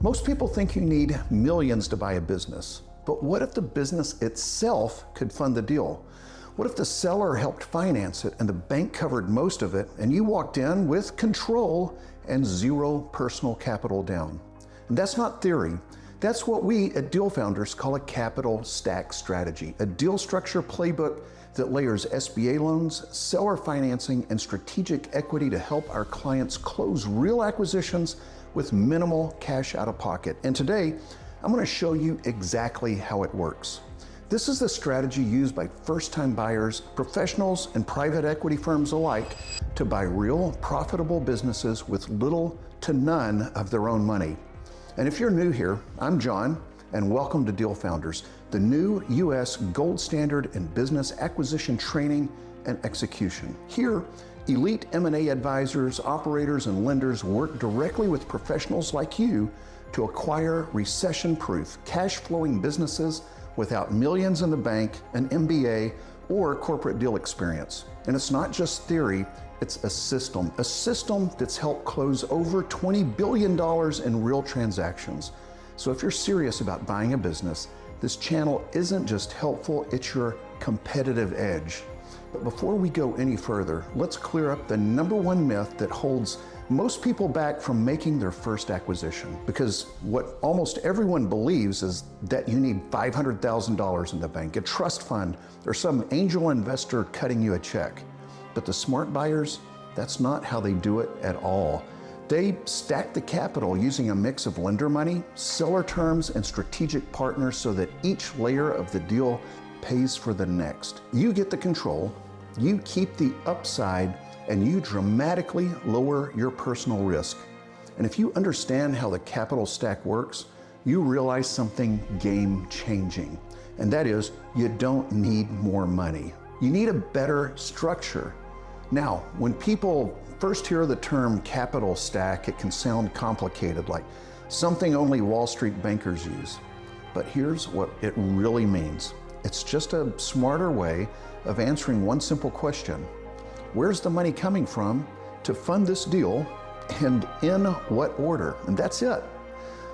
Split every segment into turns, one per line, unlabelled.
Most people think you need millions to buy a business, but what if the business itself could fund the deal? What if the seller helped finance it and the bank covered most of it and you walked in with control and zero personal capital down? And that's not theory. That's what we at Deal Founders call a capital stack strategy, a deal structure playbook that layers SBA loans, seller financing, and strategic equity to help our clients close real acquisitions with minimal cash out of pocket. And today, I'm going to show you exactly how it works. This is the strategy used by first-time buyers, professionals, and private equity firms alike to buy real, profitable businesses with little to none of their own money. And if you're new here, I'm John, and welcome to Deal Founders, the new U.S. gold standard in business acquisition training and execution. Here, elite M&A advisors, operators, and lenders work directly with professionals like you to acquire recession-proof, cash-flowing businesses without millions in the bank, an MBA, or corporate deal experience. And it's not just theory, it's a system that's helped close over $20 billion in real transactions. So if you're serious about buying a business, this channel isn't just helpful, it's your competitive edge. But before we go any further, let's clear up the number one myth that holds most people back from making their first acquisition. Because what almost everyone believes is that you need $500,000 in the bank, a trust fund, or some angel investor cutting you a check. But the smart buyers, that's not how they do it at all. They stack the capital using a mix of lender money, seller terms, and strategic partners so that each layer of the deal pays for the next. You get the control, you keep the upside, and you dramatically lower your personal risk. And if you understand how the capital stack works, you realize something game-changing. And that is, you don't need more money. You need a better structure. Now, when people first hear the term capital stack, it can sound complicated, like something only Wall Street bankers use. But here's what it really means. It's just a smarter way of answering one simple question. Where's the money coming from to fund this deal, and in what order? And that's it.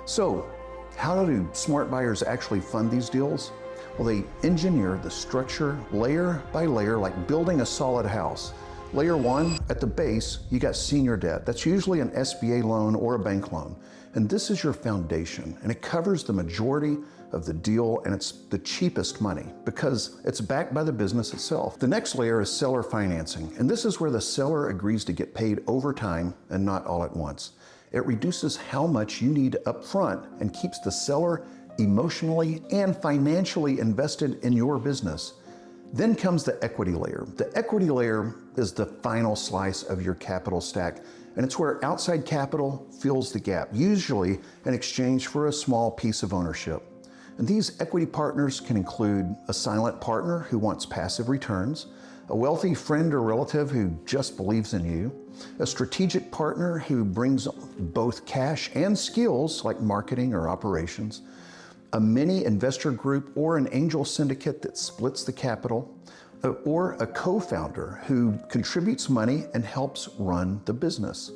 So, how do smart buyers actually fund these deals? Well, they engineer the structure layer by layer, like building a solid house. Layer one, at the base, you got senior debt. That's usually an SBA loan or a bank loan. And this is your foundation, and it covers the majority of the deal, and it's the cheapest money because it's backed by the business itself. The next layer is seller financing, and this is where the seller agrees to get paid over time and not all at once. It reduces how much you need up front and keeps the seller emotionally and financially invested in your business. Then comes the equity layer. The equity layer is the final slice of your capital stack, and it's where outside capital fills the gap, usually in exchange for a small piece of ownership. And these equity partners can include a silent partner who wants passive returns, a wealthy friend or relative who just believes in you, a strategic partner who brings both cash and skills like marketing or operations, a mini investor group or an angel syndicate that splits the capital, or a co-founder who contributes money and helps run the business.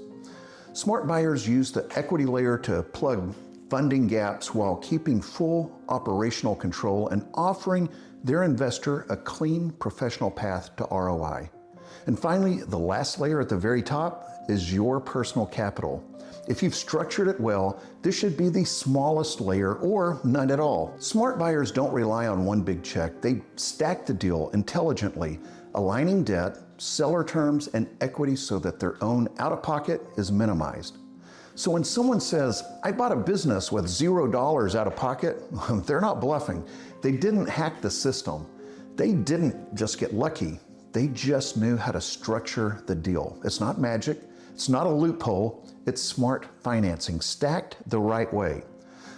Smart buyers use the equity layer to plug funding gaps while keeping full operational control and offering their investor a clean professional path to ROI. And finally, the last layer at the very top is your personal capital. If you've structured it well, this should be the smallest layer or none at all. Smart buyers don't rely on one big check. They stack the deal intelligently, aligning debt, seller terms, and equity so that their own out-of-pocket is minimized. So when someone says, I bought a business with $0 out of pocket, they're not bluffing. They didn't hack the system. They didn't just get lucky. They just knew how to structure the deal. It's not magic. It's not a loophole. It's smart financing, stacked the right way.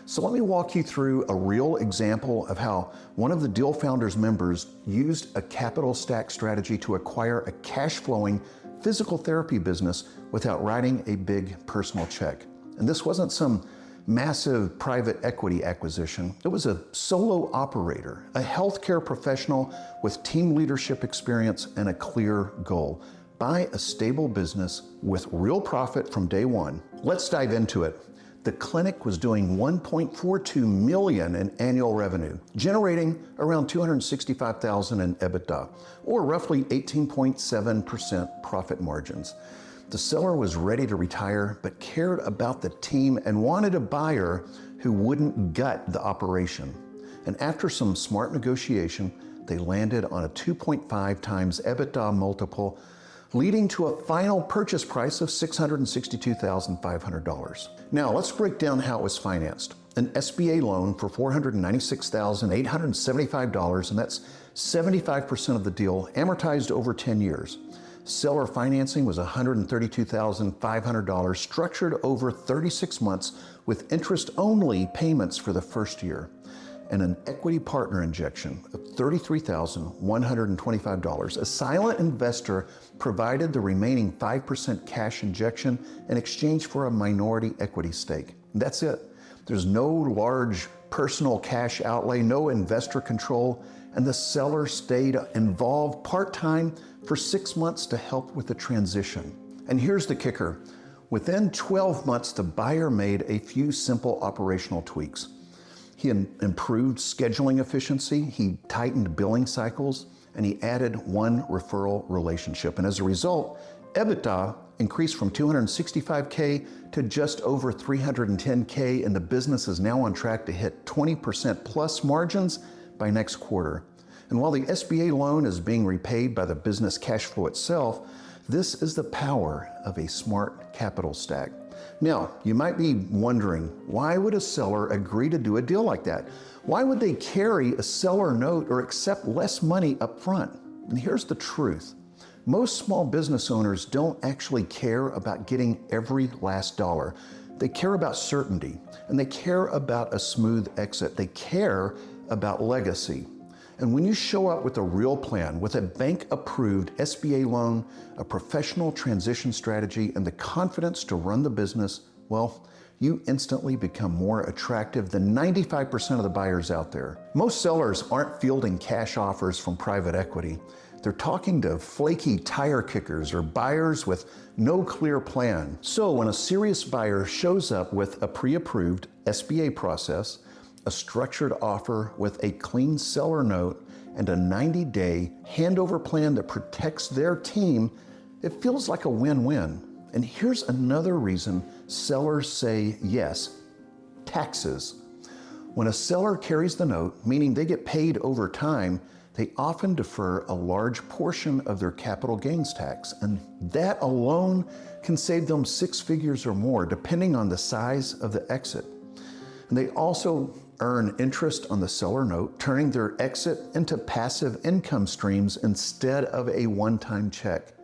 So let me walk you through a real example of how one of the Deal Founders members used a capital stack strategy to acquire a cash-flowing physical therapy business without writing a big personal check. And this wasn't some massive private equity acquisition. It was a solo operator, a healthcare professional with team leadership experience and a clear goal. Buy a stable business with real profit from day one. Let's dive into it. The clinic was doing $1.42 million in annual revenue, generating around $265,000 in EBITDA, or roughly 18.7% profit margins. The seller was ready to retire, but cared about the team and wanted a buyer who wouldn't gut the operation. And after some smart negotiation, they landed on a 2.5 times EBITDA multiple, leading to a final purchase price of $662,500. Now let's break down how it was financed. An SBA loan for $496,875, and that's 75% of the deal, amortized over 10 years. Seller financing was $132,500, structured over 36 months with interest-only payments for the first year, and an equity partner injection of $33,125. A silent investor provided the remaining 5% cash injection in exchange for a minority equity stake. That's it. There's no large personal cash outlay, no investor control, and the seller stayed involved part-time for 6 months to help with the transition. And here's the kicker. Within 12 months, the buyer made a few simple operational tweaks. He improved scheduling efficiency, he tightened billing cycles, and he added one referral relationship. And as a result, EBITDA increased from $265K to just over $310K, and the business is now on track to hit 20% plus margins by next quarter. And while the SBA loan is being repaid by the business cash flow itself, this is the power of a smart capital stack. Now, you might be wondering, why would a seller agree to do a deal like that? Why would they carry a seller note or accept less money up front? And here's the truth. Most small business owners don't actually care about getting every last dollar. They care about certainty, and they care about a smooth exit. They care about legacy. And when you show up with a real plan, with a bank-approved SBA loan, a professional transition strategy, and the confidence to run the business, well, you instantly become more attractive than 95% of the buyers out there. Most sellers aren't fielding cash offers from private equity. They're talking to flaky tire kickers or buyers with no clear plan. So when a serious buyer shows up with a pre-approved SBA process, a structured offer with a clean seller note, and a 90-day handover plan that protects their team, it feels like a win-win. And here's another reason sellers say yes: taxes. When a seller carries the note, meaning they get paid over time, they often defer a large portion of their capital gains tax, and that alone can save them 6 figures or more, depending on the size of the exit. And they also earn interest on the seller note, turning their exit into passive income streams instead of a one-time check.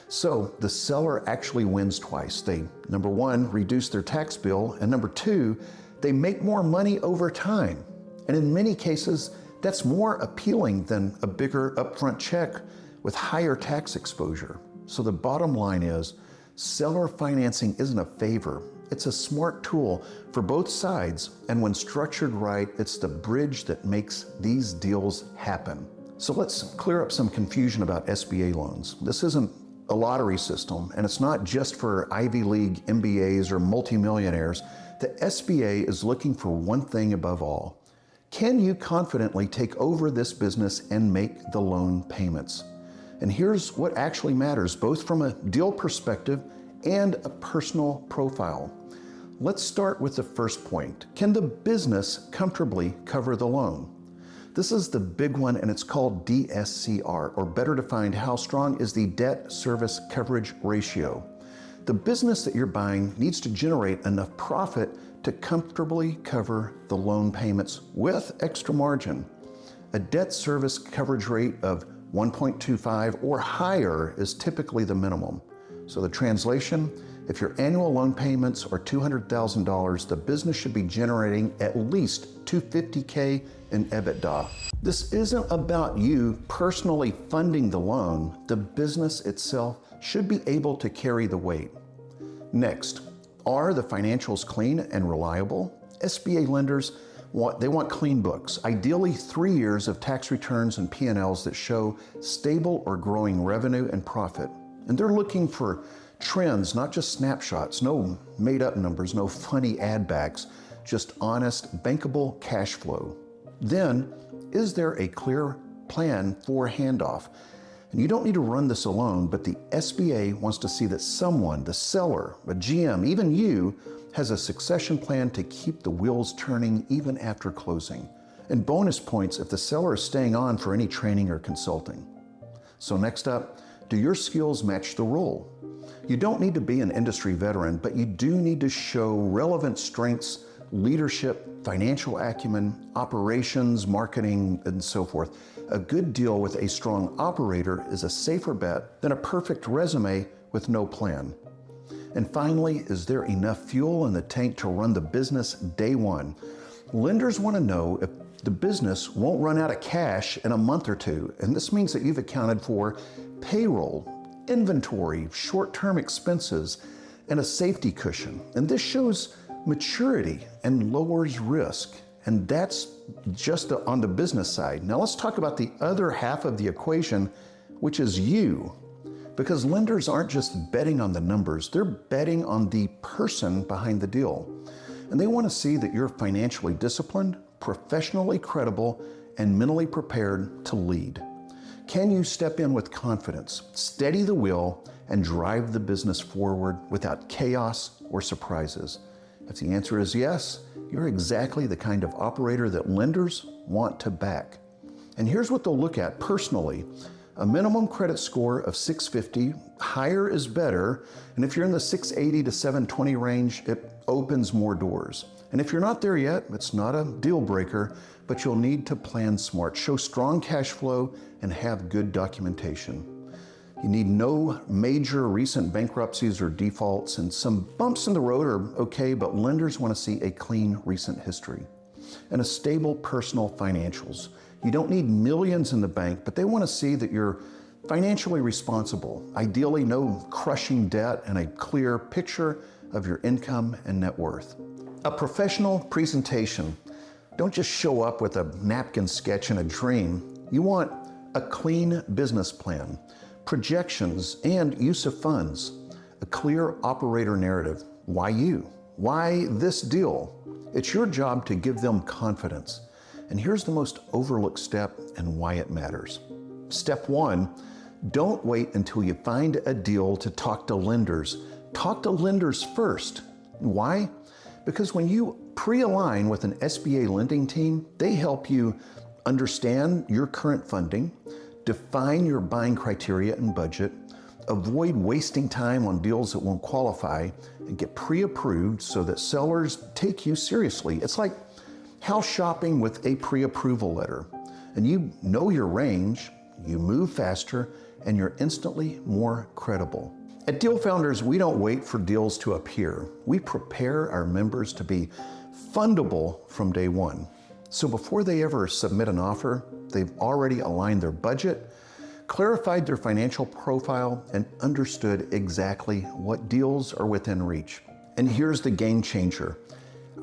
So the seller actually wins twice. They, number one, reduce their tax bill, and number two, they make more money over time. And in many cases, that's more appealing than a bigger upfront check with higher tax exposure. So the bottom line is, seller financing isn't a favor. It's a smart tool for both sides, and when structured right, it's the bridge that makes these deals happen. So let's clear up some confusion about SBA loans. This isn't a lottery system, and it's not just for Ivy League MBAs or multimillionaires. The SBA is looking for one thing above all. Can you confidently take over this business and make the loan payments? And here's what actually matters, both from a deal perspective and a personal profile. Let's start with the first point. Can the business comfortably cover the loan? This is the big one, and it's called DSCR, or better defined, how strong is the debt service coverage ratio? The business that you're buying needs to generate enough profit to comfortably cover the loan payments with extra margin. A debt service coverage rate of 1.25 or higher is typically the minimum. So the translation, if your annual loan payments are $200,000, the business should be generating at least $250K in EBITDA. This isn't about you personally funding the loan. The business itself should be able to carry the weight. Next, are the financials clean and reliable? SBA lenders want clean books, ideally 3 years of tax returns and P&Ls that show stable or growing revenue and profit. And they're looking for Trends, not just snapshots, no made up numbers, no funny ad backs, just honest, bankable cash flow. Then, is there a clear plan for handoff? And you don't need to run this alone, but the SBA wants to see that someone, the seller, a GM, even you, has a succession plan to keep the wheels turning even after closing. And bonus points if the seller is staying on for any training or consulting. So next up, do your skills match the role? You don't need to be an industry veteran, but you do need to show relevant strengths, leadership, financial acumen, operations, marketing, and so forth. A good deal with a strong operator is a safer bet than a perfect resume with no plan. And finally, is there enough fuel in the tank to run the business day one? Lenders want to know if the business won't run out of cash in a month or two, and this means that you've accounted for payroll, inventory, short-term expenses, and a safety cushion. And this shows maturity and lowers risk. And that's just on the business side. Now let's talk about the other half of the equation, which is you. Because lenders aren't just betting on the numbers, they're betting on the person behind the deal. And they want to see that you're financially disciplined, professionally credible, and mentally prepared to lead. Can you step in with confidence, steady the wheel, and drive the business forward without chaos or surprises? If the answer is yes, you're exactly the kind of operator that lenders want to back. And here's what they'll look at personally. A minimum credit score of 650, higher is better, and if you're in the 680 to 720 range, it opens more doors. And if you're not there yet, it's not a deal breaker, but you'll need to plan smart, show strong cash flow, and have good documentation. You need no major recent bankruptcies or defaults, and some bumps in the road are okay, but lenders want to see a clean recent history and a stable personal financials. You don't need millions in the bank, but they want to see that you're financially responsible. Ideally, no crushing debt and a clear picture of your income and net worth. A professional presentation. Don't just show up with a napkin sketch and a dream. You want a clean business plan, projections, and use of funds, a clear operator narrative. Why you? Why this deal? It's your job to give them confidence. And here's the most overlooked step and why it matters. Step one, don't wait until you find a deal to talk to lenders. Talk to lenders first. Why? Because when you pre-align with an SBA lending team, they help you understand your current funding, define your buying criteria and budget, avoid wasting time on deals that won't qualify, and get pre-approved so that sellers take you seriously. It's like house shopping with a pre-approval letter. And you know your range, you move faster, and you're instantly more credible. At Deal Founders, we don't wait for deals to appear. We prepare our members to be fundable from day one. So before they ever submit an offer, they've already aligned their budget, clarified their financial profile, and understood exactly what deals are within reach. And here's the game changer.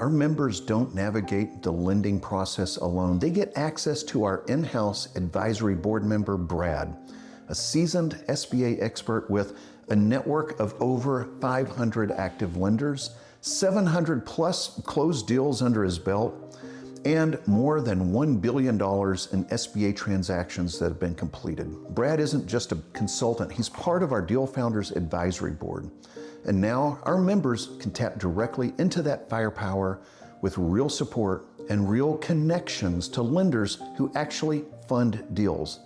Our members don't navigate the lending process alone. They get access to our in-house advisory board member, Brad, a seasoned SBA expert with a network of over 500 active lenders, 700 plus closed deals under his belt, and more than $1 billion in SBA transactions that have been completed. Brad isn't just a consultant, he's part of our Deal Founders Advisory Board. And now our members can tap directly into that firepower with real support and real connections to lenders who actually fund deals.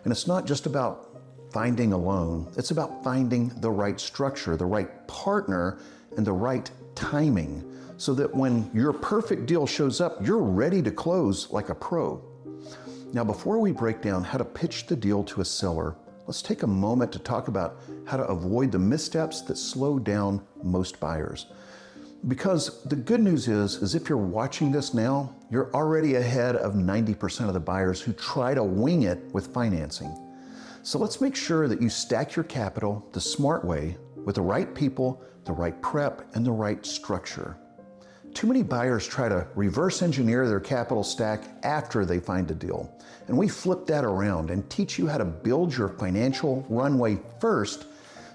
And it's not just about finding a loan, it's about finding the right structure, the right partner, and the right timing, so that when your perfect deal shows up, you're ready to close like a pro. Now, before we break down how to pitch the deal to a seller, let's take a moment to talk about how to avoid the missteps that slow down most buyers. Because the good news is if you're watching this now, you're already ahead of 90% of the buyers who try to wing it with financing. So let's make sure that you stack your capital the smart way with the right people, the right prep, and the right structure. Too many buyers try to reverse engineer their capital stack after they find a deal. And we flip that around and teach you how to build your financial runway first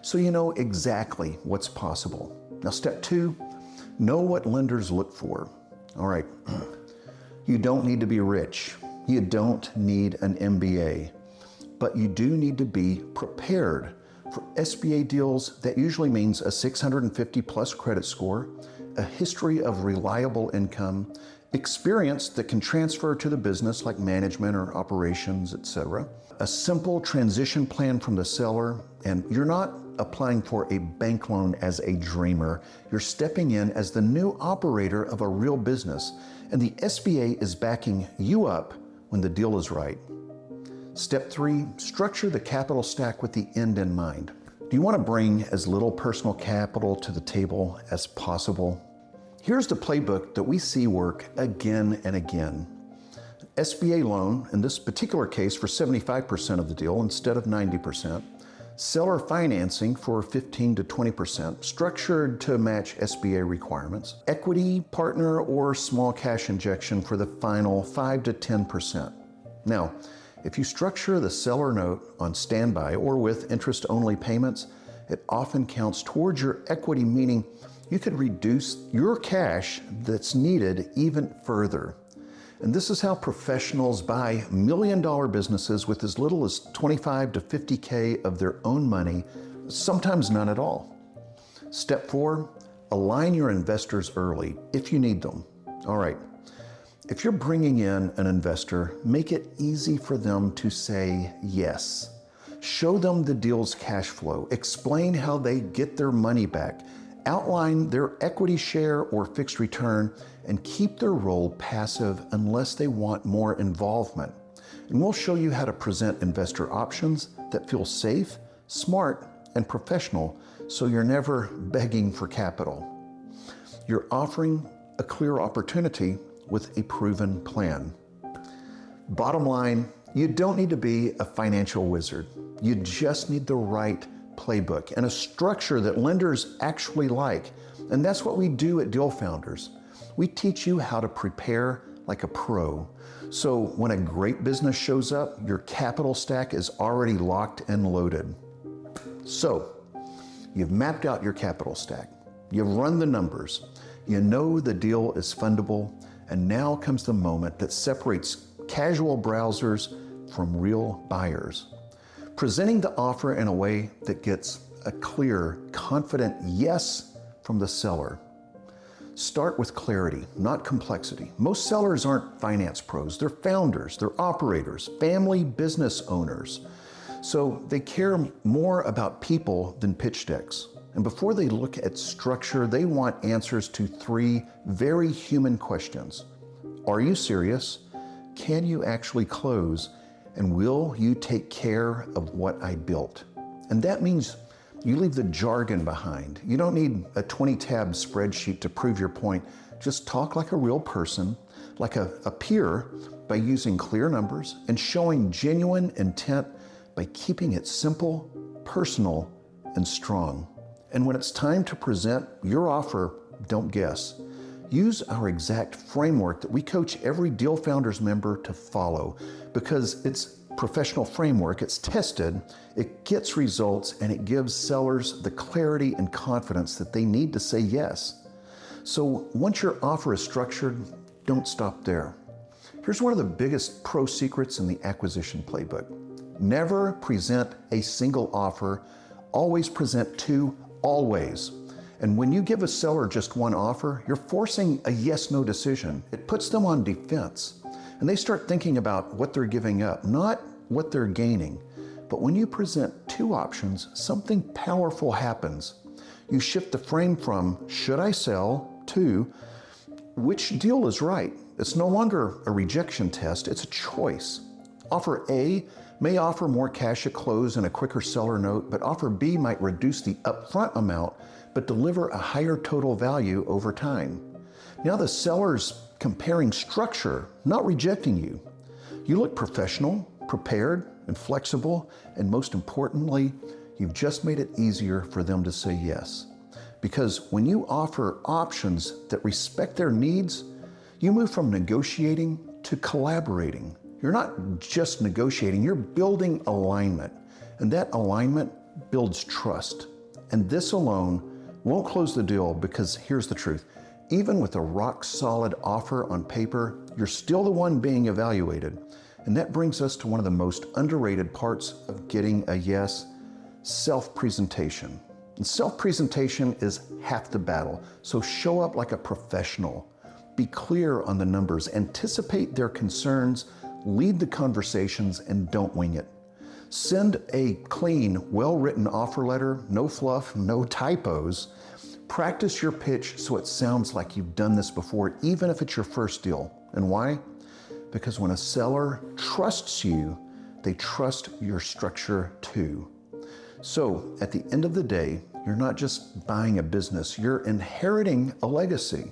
so you know exactly what's possible. Now, step 2, know what lenders look for. All right, you don't need to be rich. You don't need an MBA, but you do need to be prepared. For SBA deals, that usually means a 650 plus credit score, a history of reliable income, experience that can transfer to the business like management or operations, etc. A simple transition plan from the seller, and you're not applying for a bank loan as a dreamer. You're stepping in as the new operator of a real business, and the SBA is backing you up when the deal is right. Step 3, structure the capital stack with the end in mind. Do you want to bring as little personal capital to the table as possible? Here's the playbook that we see work again and again. An SBA loan, in this particular case for 75% of the deal instead of 90%. Seller financing for 15 to 20%, structured to match SBA requirements. Equity, partner, or small cash injection for the final 5 to 10%. Now, if you structure the seller note on standby or with interest-only payments, it often counts towards your equity, meaning you could reduce your cash that's needed even further. And this is how professionals buy million-dollar businesses with as little as 25 to 50K of their own money, sometimes none at all. Step 4, align your investors early if you need them. All right. If you're bringing in an investor, make it easy for them to say yes. Show them the deal's cash flow. Explain how they get their money back. Outline their equity share or fixed return, and keep their role passive unless they want more involvement. And we'll show you how to present investor options that feel safe, smart, and professional, so you're never begging for capital. You're offering a clear opportunity with a proven plan. Bottom line, you don't need to be a financial wizard. You just need the right playbook and a structure that lenders actually like. And that's what we do at Deal Founders. We teach you how to prepare like a pro. So when a great business shows up, your capital stack is already locked and loaded. So you've mapped out your capital stack. You've run the numbers. You know the deal is fundable. And now comes the moment that separates casual browsers from real buyers. Presenting the offer in a way that gets a clear, confident yes from the seller. Start with clarity, not complexity. Most sellers aren't finance pros. They're founders, they're operators, family business owners. So they care more about people than pitch decks. And before they look at structure, they want answers to 3 very human questions. Are you serious? Can you actually close? And will you take care of what I built? And that means you leave the jargon behind. You don't need a 20-tab spreadsheet to prove your point. Just talk like a real person, like a peer, by using clear numbers and showing genuine intent by keeping it simple, personal, and strong. And when it's time to present your offer, don't guess. Use our exact framework that we coach every Deal Founders member to follow, because it's professional framework, it's tested, it gets results, and it gives sellers the clarity and confidence that they need to say yes. So once your offer is structured, don't stop there. Here's one of the biggest pro secrets in the acquisition playbook. Never present a single offer, always present 2, always. And when you give a seller just one offer, you're forcing a yes-no decision. It puts them on defense. And they start thinking about what they're giving up, not what they're gaining. But when you present 2 options, something powerful happens. You shift the frame from, should I sell, to, which deal is right? It's no longer a rejection test, it's a choice. Offer A may offer more cash at close and a quicker seller note, but offer B might reduce the upfront amount, but deliver a higher total value over time. Now the seller's comparing structure, not rejecting you. You look professional, prepared, and flexible, and most importantly, you've just made it easier for them to say yes. Because when you offer options that respect their needs, you move from negotiating to collaborating. You're not just negotiating, you're building alignment. And that alignment builds trust. And this alone won't close the deal, because here's the truth. Even with a rock solid offer on paper, you're still the one being evaluated. And that brings us to one of the most underrated parts of getting a yes: self-presentation. And self-presentation is half the battle. So show up like a professional. Be clear on the numbers, anticipate their concerns, lead the conversations, and don't wing it. Send a clean, well-written offer letter, no fluff, no typos. Practice your pitch so it sounds like you've done this before, even if it's your first deal. And why? Because when a seller trusts you, they trust your structure too. So at the end of the day, you're not just buying a business, you're inheriting a legacy.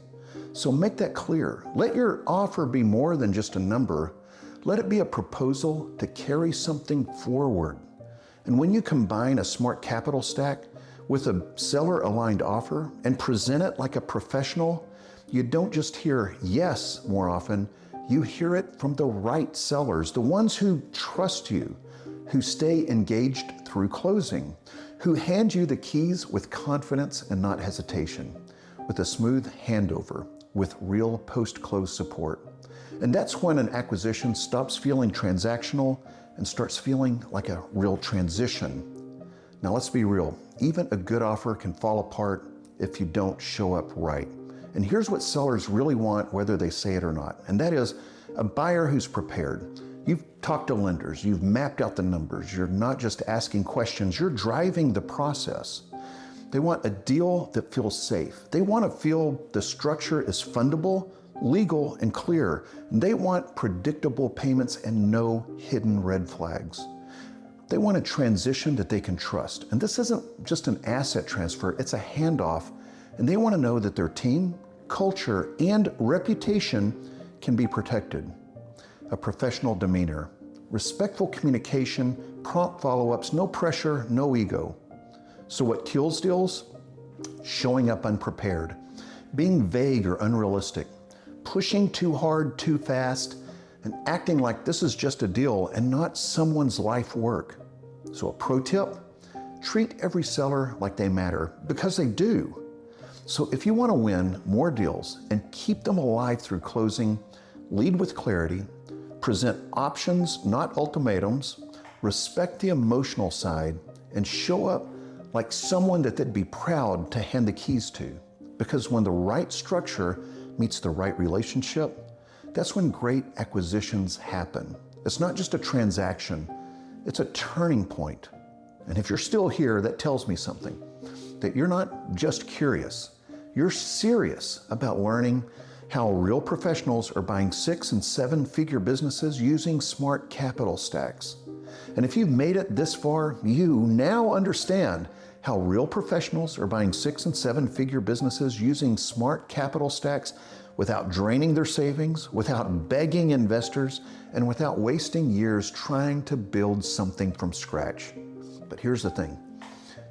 So make that clear. Let your offer be more than just a number. Let it be a proposal to carry something forward. And when you combine a smart capital stack with a seller-aligned offer and present it like a professional, you don't just hear yes more often, you hear it from the right sellers, the ones who trust you, who stay engaged through closing, who hand you the keys with confidence and not hesitation, with a smooth handover, with real post-close support. And that's when an acquisition stops feeling transactional and starts feeling like a real transition. Now let's be real, even a good offer can fall apart if you don't show up right. And here's what sellers really want, whether they say it or not, and that is a buyer who's prepared. You've talked to lenders, you've mapped out the numbers, you're not just asking questions, you're driving the process. They want a deal that feels safe. They want to feel the structure is fundable, legal, and clear. They want predictable payments and no hidden red flags. They want a transition that they can trust. And this isn't just an asset transfer, it's a handoff. And they want to know that their team, culture, and reputation can be protected. A professional demeanor, respectful communication, prompt follow-ups, no pressure, no ego. So what kills deals? Showing up unprepared, being vague or unrealistic, pushing too hard, too fast, and acting like this is just a deal and not someone's life work. So a pro tip, treat every seller like they matter, because they do. So if you want to win more deals and keep them alive through closing, lead with clarity, present options, not ultimatums, respect the emotional side, and show up like someone that they'd be proud to hand the keys to. Because when the right structure meets the right relationship, that's when great acquisitions happen. It's not just a transaction, it's a turning point. And if you're still here, that tells me something, that you're not just curious, you're serious about learning how real professionals are buying 6- and 7-figure businesses using smart capital stacks. And if you've made it this far, you now understand how real professionals are buying 6- and 7-figure businesses using smart capital stacks without draining their savings, without begging investors, and without wasting years trying to build something from scratch. But here's the thing.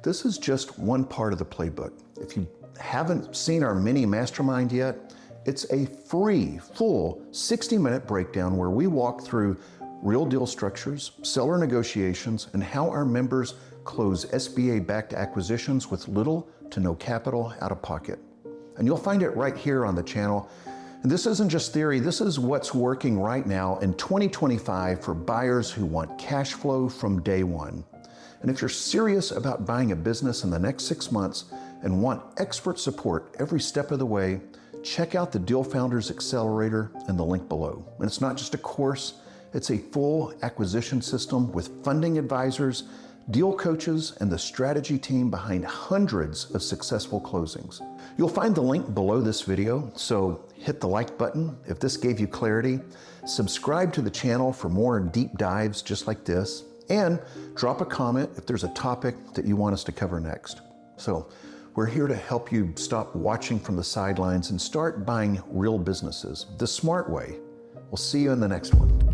This is just one part of the playbook. If you haven't seen our mini mastermind yet, it's a free, full 60-minute breakdown where we walk through real deal structures, seller negotiations, and how our members close SBA-backed acquisitions with little to no capital out of pocket. And you'll find it right here on the channel. And this isn't just theory, this is what's working right now in 2025 for buyers who want cash flow from day one. And if you're serious about buying a business in the next 6 months and want expert support every step of the way, check out the Deal Founders Accelerator in the link below. And it's not just a course, it's a full acquisition system with funding advisors, deal coaches, and the strategy team behind hundreds of successful closings. You'll find the link below this video, so hit the like button if this gave you clarity, subscribe to the channel for more deep dives just like this, and drop a comment if there's a topic that you want us to cover next. So we're here to help you stop watching from the sidelines and start buying real businesses the smart way. We'll see you in the next one.